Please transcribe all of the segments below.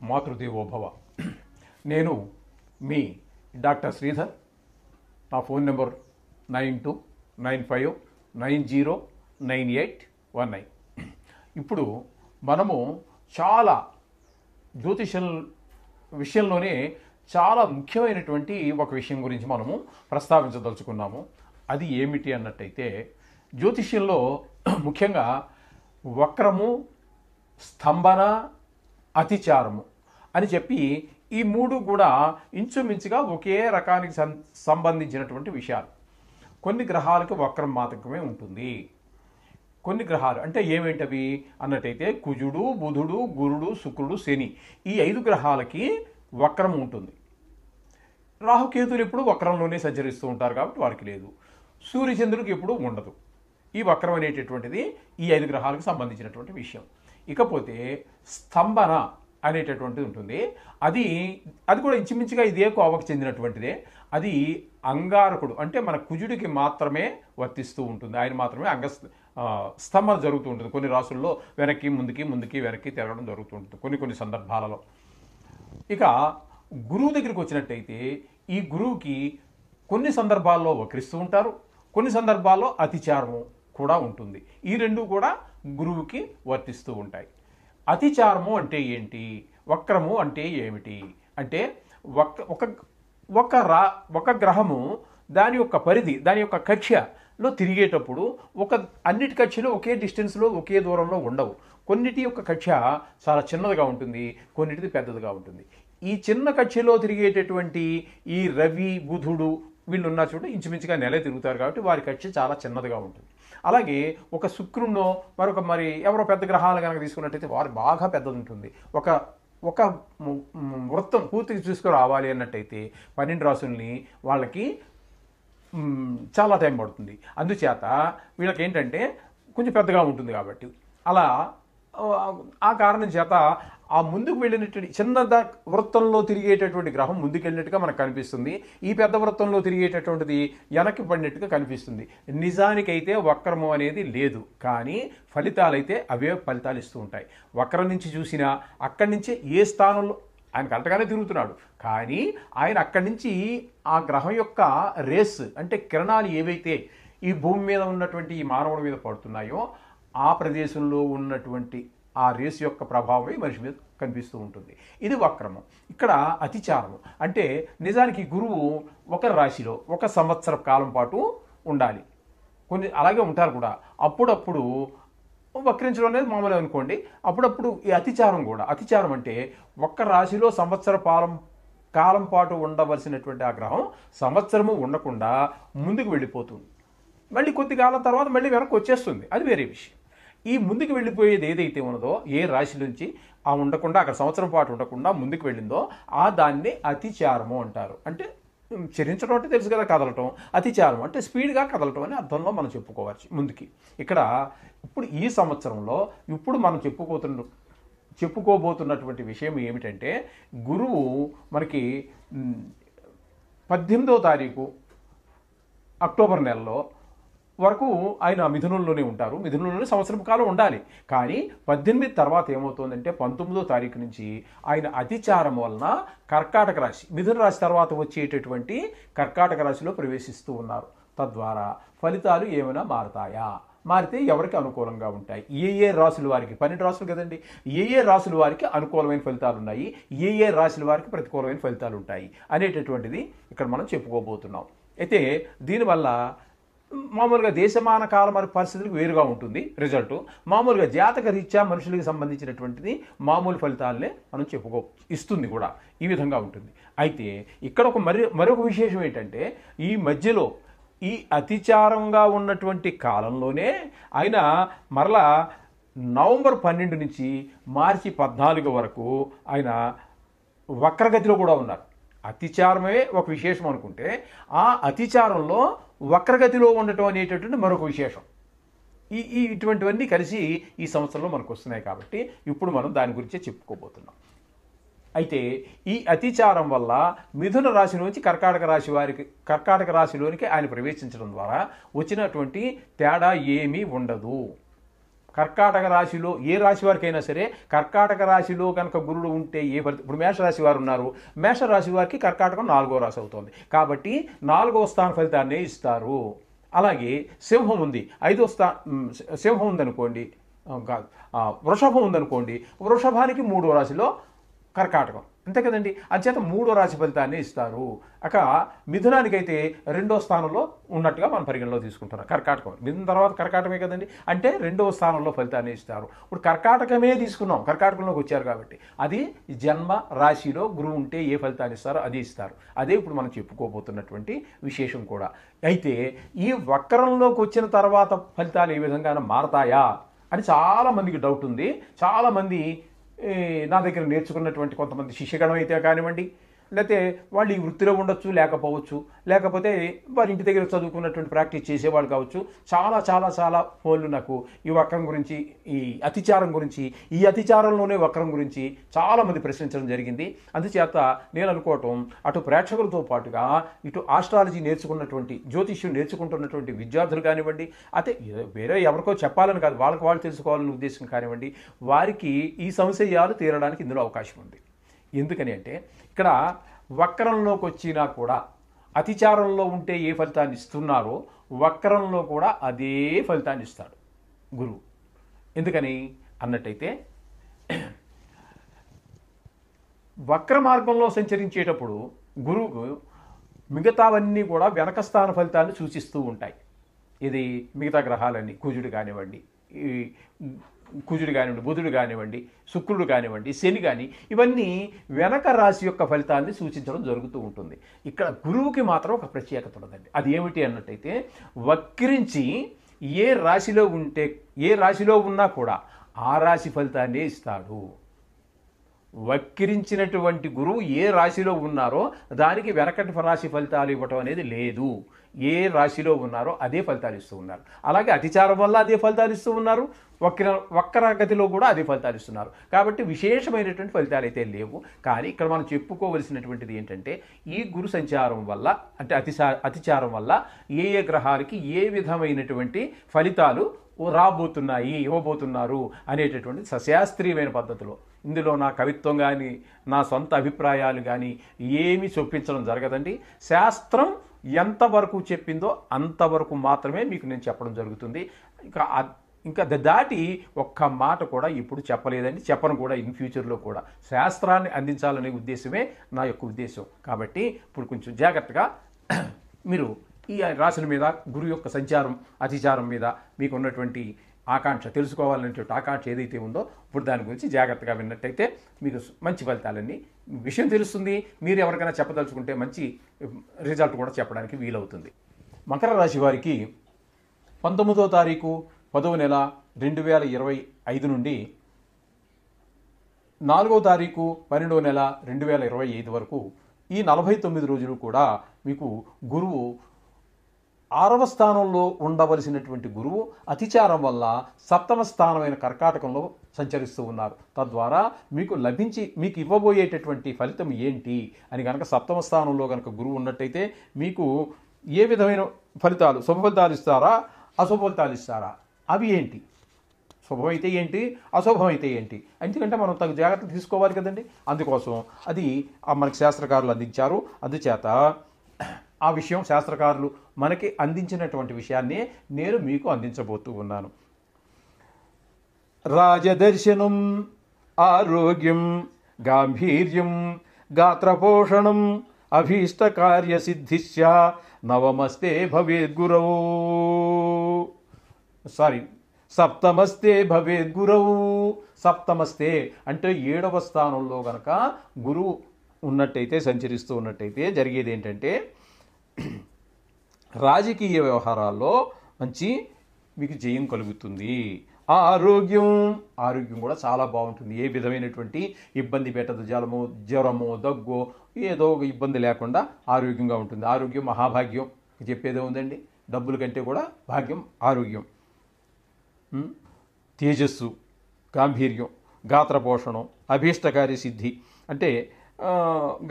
మాతృదేవోభవ. నేను మీ డాక్టర్ శ్రీధర్. నా phone number 9295909819. ఇప్పుడు మనము చాలా జ్యోతిషం విషయంలోనే చాలా ముఖ్యమైనటువంటి ఒక విషయం గురించి మనము ప్రస్తావించదలుచుకున్నాము. అది ఏమిటి అన్నట్టయితే, జ్యోతిష్యంలో ముఖ్యంగా వక్రము, స్తంభన, అతిచారము అని చెప్పి ఈ మూడు కూడా ఇంచుమించుగా ఒకే రకానికి సంబంధించినటువంటి విషయాలు. కొన్ని గ్రహాలకు వక్రం మాత్రమే ఉంటుంది. కొన్ని గ్రహాలు అంటే ఏమేంటవి అన్నట్టయితే కుజుడు, బుధుడు, గురుడు, శుక్రుడు, శని, ఈ 5 గ్రహాలకి వక్రం ఉంటుంది. రాహుకేతులు ఎప్పుడు వక్రంలోనే సంచరిస్తూ ఉంటారు కాబట్టి వారికి లేదు. సూర్యచంద్రుడికి ఎప్పుడు ఉండదు. ఈ వక్రం అనేటటువంటిది ఈ 5 గ్రహాలకు సంబంధించినటువంటి విషయం. ఇకపోతే స్తంభన అనేటటువంటిది ఉంటుంది. అది కూడా ఇంచుమించుగా ఇదే కోవకు చెందినటువంటిదే. అది అంగారకుడు అంటే మన కుజుడికి మాత్రమే వర్తిస్తూ ఉంటుంది. ఆయన మాత్రమే స్తంభన జరుగుతూ ఉంటుంది. కొన్ని రాసుల్లో వెనక్కి ముందుకి వెనక్కి తిరగడం జరుగుతూ ఉంటుంది కొన్ని సందర్భాలలో. ఇక గురువు దగ్గరికి వచ్చినట్టయితే ఈ గురువుకి కొన్ని సందర్భాల్లో వక్రిస్తూ ఉంటారు, కొన్ని సందర్భాల్లో అతిచారము కూడా ఉంటుంది. ఈ రెండు కూడా గురువుకి వర్తిస్తూ ఉంటాయి. అతిచారము అంటే ఏంటి, వక్రము అంటే ఏమిటి అంటే, ఒక గ్రహము దాని యొక్క పరిధి, దాని యొక్క కక్ష్యలో తిరిగేటప్పుడు అన్నిటి కక్ష్యలు ఒకే డిస్టెన్స్లో ఒకే దూరంలో ఉండవు. కొన్నిటి యొక్క కక్ష్య చాలా చిన్నదిగా ఉంటుంది, కొన్నిటిది పెద్దదిగా ఉంటుంది. ఈ చిన్న కక్ష్యలో తిరిగేటటువంటి ఈ రవి, బుధుడు వీళ్ళు ఉన్న చోట ఇంచుమించుగా నెల తిరుగుతారు కాబట్టి వారి కక్ష్య చాలా చిన్నదిగా ఉంటుంది. అలాగే ఒక శుక్రున్నో మరి ఎవరో పెద్ద గ్రహాలు కనుక తీసుకున్నట్టయితే వారు బాగా పెద్దది ఉంటుంది. ఒక వృత్తం పూర్తిగా తీసుకురావాలి అన్నట్టయితే 12 రాసుల్ని వాళ్ళకి చాలా టైం పడుతుంది. అందుచేత వీళ్ళకి ఏంటంటే కొంచెం పెద్దగా ఉంటుంది కాబట్టి అలా ఆ కారణం చేత ఆ ముందుకు వెళ్ళినటువంటి చిన్న వృత్తంలో తిరిగేటటువంటి గ్రహం ముందుకు వెళ్ళినట్టుగా మనకు కనిపిస్తుంది. ఈ పెద్ద వృత్తంలో తిరిగేటటువంటిది వెనక్కి పడినట్టుగా కనిపిస్తుంది. నిజానికైతే వక్రము అనేది లేదు, కానీ ఫలితాలైతే అవే ఫలితాలు ఇస్తూ ఉంటాయి. వక్రం నుంచి చూసినా అక్కడి నుంచి ఏ స్థానంలో ఆయన కరెక్ట్గానే తిరుగుతున్నాడు, కానీ ఆయన అక్కడి నుంచి ఆ గ్రహం యొక్క రేస్ అంటే కిరణాలు ఏవైతే ఈ భూమి మీద ఉన్నటువంటి ఈ మానవుడి మీద పడుతున్నాయో ఆ ప్రదేశంలో ఉన్నటువంటి ఆ రేసు యొక్క ప్రభావమే మనిషి మీద కనిపిస్తూ ఉంటుంది. ఇది వక్రము. ఇక్కడ అతిచారము అంటే నిజానికి గురువు ఒక రాశిలో 1 సంవత్సర కాలం పాటు ఉండాలి. కొన్ని అలాగే ఉంటారు కూడా. అప్పుడప్పుడు వక్రించడం అనేది మామూలు అనుకోండి. అప్పుడప్పుడు ఈ అతిచారం అంటే ఒక్క రాశిలో సంవత్సర కాలం పాటు ఉండవలసినటువంటి ఆ గ్రహం సంవత్సరము ఉండకుండా ముందుకు వెళ్ళిపోతుంది. మళ్ళీ కొద్ది కాలం తర్వాత మళ్ళీ వెనక్కి వచ్చేస్తుంది. అది వేరే విషయం. ఈ ముందుకు వెళ్ళిపోయేది ఏదైతే ఉన్నదో, ఏ రాశి నుంచి ఉండకుండా అక్కడ సంవత్సరం పాటు ఉండకుండా ముందుకు వెళ్ళిందో దాన్ని అతిచారము అంటారు. అంటే చరించడం అంటే తెలుసు కదా, కదలటం. అతిచారం అంటే స్పీడ్గా కదలటం అనే అర్థంలో మనం చెప్పుకోవచ్చు ముందుకి. ఇక్కడ ఇప్పుడు ఈ సంవత్సరంలో ఇప్పుడు మనం చెప్పుకోబోతున్నటువంటి విషయం ఏమిటంటే, గురువు మనకి 18వ తారీఖు అక్టోబర్ నెలలో వరకు ఆయన మిథునంలోనే ఉంటారు. మిథునంలోనే సంవత్సరం కాలం ఉండాలి. కానీ 18 తర్వాత ఏమవుతుందంటే 19వ తారీఖు నుంచి ఆయన అతిచారం వలన కర్కాటక రాశి, మిథున రాశి తర్వాత వచ్చేటటువంటి కర్కాటక రాశిలో ప్రవేశిస్తూ ఉన్నారు. తద్వారా ఫలితాలు ఏమైనా మారుతాయా? మారితే ఎవరికి అనుకూలంగా ఉంటాయి? ఏ రాశుల వారికి, 12 రాశులు కదండి, ఏ రాశుల వారికి అనుకూలమైన ఫలితాలు ఉన్నాయి, ఏ రాశుల వారికి ప్రతికూలమైన ఫలితాలు ఉంటాయి అనేటటువంటిది ఇక్కడ మనం చెప్పుకోబోతున్నాం. అయితే దీనివల్ల మామూలుగా దేశమాన కాల మరి పరిస్థితులకు వేరుగా ఉంటుంది రిజల్ట్. మామూలుగా జాతక రీత్యా మనుషులకు సంబంధించినటువంటిది మామూలు ఫలితాలనే మనం ఇస్తుంది కూడా. ఈ విధంగా ఉంటుంది. అయితే ఇక్కడ మరొక విశేషం ఏంటంటే, ఈ మధ్యలో ఈ అతిచారంగా ఉన్నటువంటి కాలంలోనే ఆయన మరలా నవంబర్ 12 నుంచి మార్చి 14 వరకు ఆయన వక్రగతిలో కూడా ఉన్నారు. అతిచారమే ఒక విశేషం అనుకుంటే, ఆ అతిచారంలో వక్రగతిలో ఉండటం అనేటటువంటి మరొక విశేషం. ఇటువంటివన్నీ కలిసి ఈ సంవత్సరంలో మనకు వస్తున్నాయి కాబట్టి ఇప్పుడు మనం దాని గురించే చెప్పుకోబోతున్నాం. అయితే ఈ అతిచారం వల్ల మిథున రాశి నుంచి కర్కాటక రాశిలోనికి ఆయన ప్రవేశించడం ద్వారా వచ్చినటువంటి తేడా ఏమీ ఉండదు. కర్కాటక రాశిలో ఏ రాశి వారికైనా సరే కర్కాటక రాశిలో కనుక గురుడు ఉంటే ఏ ఫలితం, ఇప్పుడు మేషరాశి వారు ఉన్నారు, మేషరాశి వారికి కర్కాటకం 4వ రాశి అవుతుంది కాబట్టి 4వ స్థాన ఫలితాన్నే ఇస్తారు. అలాగే సింహం ఉంది, 5వ సింహం ఉందనుకోండి, కాదు వృషభం ఉందనుకోండి, వృషభానికి 3వ రాశిలో కర్కాటకం, అంతే కదండి. అంచేత 3వ రాశి ఫలితాన్ని ఇస్తారు. అక మిథునానికైతే 2వ స్థానంలో ఉన్నట్టుగా మనం పరిగణలో తీసుకుంటున్నాం. కర్కాటకం మిథున తర్వాత కర్కాటకమే కదండి, అంటే 2వ స్థానంలో ఫలితాన్ని ఇస్తారు. ఇప్పుడు కర్కాటకమే తీసుకున్నాం, కర్కాటకంలోకి వచ్చారు కాబట్టి అది జన్మ రాశిలో గురువు ఉంటే ఏ ఫలితాన్ని ఇస్తారో అది ఇస్తారు. అదే ఇప్పుడు మనం చెప్పుకోబోతున్నటువంటి విశేషం కూడా. అయితే ఈ వక్రంలోకి వచ్చిన తర్వాత ఫలితాలు ఏ విధంగా మారతాయా అని చాలామందికి డౌట్ ఉంది. చాలామంది నా దగ్గర నేర్చుకున్నటువంటి కొంతమంది శిష్యగణం అయితే కానివ్వండి, లేకపోతే వాళ్ళు ఈ వృత్తిలో ఉండొచ్చు, లేకపోతే వారి ఇంటి దగ్గర చదువుకున్నటువంటి ప్రాక్టీస్ చేసేవాళ్ళు కావచ్చు. చాలా చాలా చాలా ఫోన్లు నాకు ఈ వక్రం గురించి, ఈ అతిచారం గురించి, ఈ అతిచారంలోనే వక్రం గురించి చాలామంది ప్రశ్నించడం జరిగింది. అందుచేత నేను అనుకోవటం, అటు ప్రేక్షకులతో పాటుగా ఇటు ఆస్ట్రాలజీ నేర్చుకున్నటువంటి, జ్యోతిష్యం నేర్చుకుంటున్నటువంటి విద్యార్థులు కానివ్వండి, అయితే వేరే ఎవరికో చెప్పాలని కాదు, వాళ్ళకి వాళ్ళు తెలుసుకోవాలని ఉద్దేశం కానివ్వండి, వారికి ఈ సంశయాలు తీరడానికి ఇందులో అవకాశం ఉంది. ఎందుకని అంటే ఇక్కడ వక్రంలోకి వచ్చినా కూడా అతిచారంలో ఉంటే ఏ ఫలితాన్ని ఇస్తున్నారో వక్రంలో కూడా అదే ఫలితాన్ని ఇస్తాడు గురువు. ఎందుకని అన్నట్టయితే వక్ర మార్గంలో సంచరించేటప్పుడు గురువుకు మిగతావన్నీ కూడా వెనక స్థాన ఫలితాన్ని సూచిస్తూ ఉంటాయి. ఇది మిగతా గ్రహాలన్నీ కుజుడు కానివ్వండి, బుధుడు కానివ్వండి, శుక్రుడు కానివ్వండి, శని కానీ, ఇవన్నీ వెనక రాశి యొక్క ఫలితాన్ని సూచించడం జరుగుతూ ఉంటుంది. ఇక్కడ గురువుకి మాత్రం ఒక ప్రత్యేకత ఉన్నదండి. అది ఏమిటి అన్నట్టయితే వక్రించి ఏ రాశిలో ఉన్నా కూడా ఆ రాశి ఫలితాన్ని ఇస్తాడు. వక్రించినటువంటి గురువు ఏ రాశిలో ఉన్నారో దానికి వెనకటి రాశి ఫలితాలు ఇవ్వటం అనేది లేదు. ఏ రాశిలో ఉన్నారో అదే ఫలితాలు ఇస్తూ ఉన్నారు. అలాగే అతిచారం వల్ల అదే ఫలితాలు ఇస్తూ ఉన్నారు, వక్రగతిలో కూడా అదే ఫలితాలు ఇస్తున్నారు. కాబట్టి విశేషమైనటువంటి ఫలితాలు అయితే లేవు. కానీ ఇక్కడ మనం చెప్పుకోవలసినటువంటిది ఏంటంటే ఈ గురు సంచారం వల్ల, అంటే అతిచారం వల్ల ఏ గ్రహాలకి ఏ విధమైనటువంటి ఫలితాలు ఇవ్వబోతున్నారు అనేటటువంటి సశాస్త్రీయమైన పద్ధతిలో, ఇందులో నా కవిత్వం కానీ నా సొంత అభిప్రాయాలు కానీ ఏమీ చొప్పించడం జరగదండి. శాస్త్రం ఎంతవరకు చెప్పిందో అంతవరకు మాత్రమే మీకు నేను చెప్పడం జరుగుతుంది. ఇంకా దాటి ఒక్క మాట కూడా ఇప్పుడు చెప్పలేదండి, చెప్పను కూడా ఇన్ ఫ్యూచర్లో కూడా. శాస్త్రాన్ని అందించాలనే ఉద్దేశమే నా యొక్క ఉద్దేశం. కాబట్టి ఇప్పుడు కొంచెం జాగ్రత్తగా మీరు ఈ రాశుల మీద, గురువు యొక్క సంచారం అతిచారం మీద మీకు ఉన్నటువంటి ఆకాంక్ష, తెలుసుకోవాలనేటువంటి ఆకాంక్ష ఏదైతే ఉందో ఇప్పుడు దాని గురించి జాగ్రత్తగా విన్నట్టయితే మీకు మంచి ఫలితాలన్నీ విషయం తెలుస్తుంది. మీరు ఎవరికైనా చెప్పదలుచుకుంటే మంచి రిజల్ట్ కూడా చెప్పడానికి వీలవుతుంది. మకర రాశి వారికి 19వ తారీఖు 10వ నెల 2025 నుండి 4వ తారీఖు 12వ నెల 2025 వరకు ఈ 49 రోజులు కూడా మీకు గురువు 6వ స్థానంలో ఉండవలసినటువంటి గురువు అతిచారం వల్ల 7వ స్థానమైన కర్కాటకంలో సంచరిస్తూ ఉన్నారు. తద్వారా మీకు ఇవ్వబోయేటటువంటి ఫలితం ఏంటి అని కనుక 7వ స్థానంలో కనుక గురువు ఉన్నట్టయితే మీకు ఏ విధమైన ఫలితాలు, శుభ ఫలితాలు ఇస్తారా, అశుభ ఫలితాలు ఇస్తారా, అవి ఏంటి, శుభమైతే ఏంటి, అశుభమైతే ఏంటి, ఎందుకంటే మనం తగు జాగ్రత్తలు తీసుకోవాలి కదండి. అందుకోసం అది మనకి శాస్త్రకారులు అందించారు. అందుచేత ఆ విషయం శాస్త్రకారులు మనకి అందించినటువంటి విషయాన్ని నేను మీకు అందించబోతూ ఉన్నాను. రాజదర్శనం, ఆరోగ్యం, గాంభీర్యం, గాత్రపోషణం, అభీష్టకార్యసిద్ధిశ్చ నవమస్తే భవేద్గురవు, సప్తమస్తే భవేద్గురవు. సప్తమస్తే అంటే 7వ స్థానంలో గనక గురువు ఉన్నట్టయితే, సంచరిస్తూ ఉన్నట్టయితే జరిగేది ఏంటంటే రాజకీయ వ్యవహారాల్లో మంచి మీకు జయం కలుగుతుంది. ఆరోగ్యం కూడా చాలా బాగుంటుంది. ఏ విధమైనటువంటి ఇబ్బంది పెట్టదు. జ్వరమో దగ్గో ఏదో ఒక ఇబ్బంది లేకుండా ఆరోగ్యంగా ఉంటుంది. ఆరోగ్యం మహాభాగ్యం చెప్పేదే ఉందండి. డబ్బుల కంటే కూడా భాగ్యం ఆరోగ్యం. తేజస్సు, గాంభీర్యం, గాత్రపోషణం, అభీష్టకార్య సిద్ధి. అంటే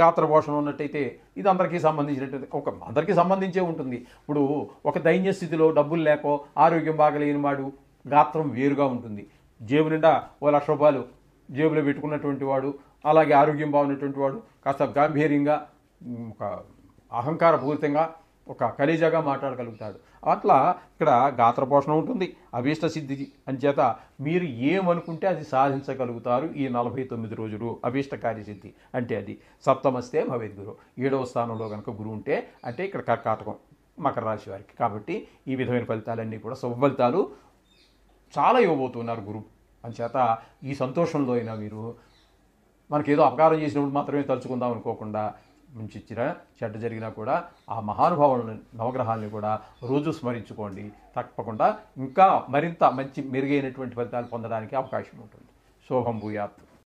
గాత్రపోషణం ఉన్నట్టయితే ఇది అందరికీ సంబంధించినట్టు, అందరికీ సంబంధించే ఉంటుంది. ఇప్పుడు ఒక దైన్య స్థితిలో డబ్బులు లేకో, ఆరోగ్యం బాగలేని వాడు గాత్రం వేరుగా ఉంటుంది. జేబు నిండా ఓ 1,00,000 రూపాయలు జేబులో పెట్టుకున్నటువంటి వాడు, అలాగే ఆరోగ్యం బాగున్నటువంటి వాడు కాస్త గాంభీర్యంగా ఒక అహంకారపూరితంగా ఒక కలీజాగా మాట్లాడగలుగుతాడు. అట్లా ఇక్కడ గాత్ర పోషణ ఉంటుంది, అభీష్ట సిద్ధి అంచేత మీరు ఏమనుకుంటే అది సాధించగలుగుతారు ఈ 49 రోజులు. అభీష్ట కార్యసిద్ధి అంటే అది సప్తమస్తే భవేద్గురు, 7వ స్థానంలో కనుక గురువు ఉంటే, అంటే ఇక్కడ కర్కాటకం మకర రాశి వారికి. కాబట్టి ఈ విధమైన ఫలితాలన్నీ కూడా శుభ ఫలితాలు చాలా ఇవ్వబోతున్నారు గురువు. అంచేత ఈ సంతోషంలో అయినా మీరు మనకేదో అపకారం చేసినప్పుడు మాత్రమే తలుచుకుందాం అనుకోకుండా, మంచి చెడ్డ జరిగినా కూడా ఆ మహానుభావులను నవగ్రహాలని కూడా రోజు స్మరించుకోండి. తప్పకుండా ఇంకా మరింత మంచి మెరుగైనటువంటి ఫలితాలు పొందడానికి అవకాశం ఉంటుంది. శోభం భూయాత్.